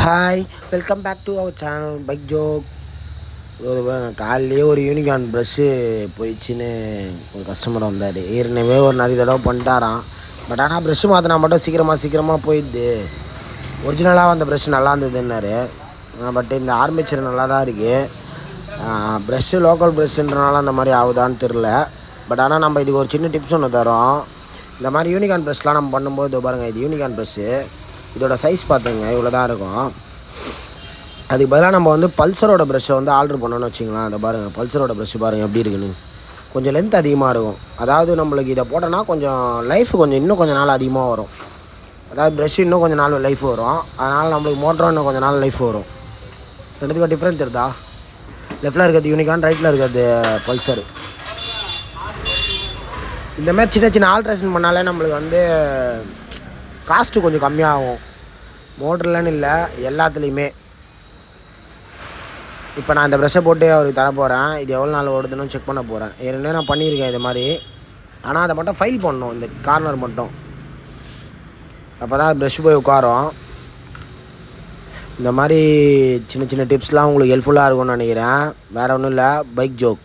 Hi, welcome back to our channel bike joke. காலையிலேயே ஒரு unicorn brush போயிடுச்சின்னு ஒரு customer வந்தார். ஏற்கனவே ஒரு நிறைய தடவை பண்ணிட்டாராம். பட் ஆனால் ப்ரெஷ்ஷு மாற்றினா மட்டும் சீக்கிரமாக போயிடுது. ஒரிஜினலாக அந்த ப்ரெஷ்ஷு நல்லா இருந்ததுன்னாரு. பட் இந்த ஆர்மேச்சர் நல்லா தான் இருக்குது. ப்ரெஷ்ஷு லோக்கல் ப்ரெஷ்ஷுன்றனால அந்த மாதிரி ஆகுதான்னு தெரில. பட் ஆனால் நம்ம இதுக்கு ஒரு சின்ன டிப்ஸ் ஒன்று தரோம். இந்த மாதிரி யூனிகார்ன் ப்ரெஷ்லாம் நம்ம பண்ணும்போது பாருங்கள், இது யூனிகார்ன் ப்ரெஷ்ஷு. இதோட சைஸ் பார்த்துங்க, இவ்வளோ தான் இருக்கும். அதுக்கு பதிலாக நம்ம வந்து பல்சரோட ப்ரெஷ்ஷை வந்து ஆர்டர் பண்ணோன்னு வச்சிங்களேன். அதை பாருங்கள், பல்சரோட ப்ரெஷ்ஷு பாருங்கள் எப்படி இருக்குன்னு. கொஞ்சம் லென்த் அதிகமாக இருக்கும். அதாவது நம்மளுக்கு இதை போட்டோன்னா கொஞ்சம் லைஃப் இன்னும் கொஞ்சம் நாள் அதிகமாக வரும். அதாவது ப்ரெஷ்ஷு இன்னும் கொஞ்சம் நாள் லைஃப் வரும். அதனால் நம்மளுக்கு மோட்டரும் இன்னும் கொஞ்சம் நாள் லைஃப் வரும். ரெண்டுத்துக்கும் டிஃப்ரெண்ட் இருக்குதா? லெஃப்ட்டில் இருக்கிறது யூனிகார்ன், ரைட்டில் இருக்கிறது பல்சர். இந்தமாதிரி சின்ன சின்ன ஆல்ட்ரேஷன் பண்ணாலே நம்மளுக்கு வந்து காஸ்ட்டு கொஞ்சம் கம்மியாகும். மோட்டர்லன்னு இல்லை, எல்லாத்துலேயுமே. இப்போ நான் இந்த ப்ரெஷ்ஷை போட்டு அவருக்கு தர போகிறேன். இது எவ்வளோ நாள் ஓடுதுன்னு செக் பண்ண போகிறேன். ஏற்கனவே நான் பண்ணியிருக்கேன் இது மாதிரி. ஆனால் அதை மட்டும் ஃபைல் பண்ணணும், இந்த கார்னர் மட்டும். அப்போ தான் ப்ரெஷ் போய் உட்காரும். இந்த மாதிரி சின்ன சின்ன டிப்ஸ்லாம் உங்களுக்கு ஹெல்ப்ஃபுல்லாக இருக்கும்னு நினைக்கிறேன். வேறு ஒன்றும் இல்லை, பைக் ஜோக்.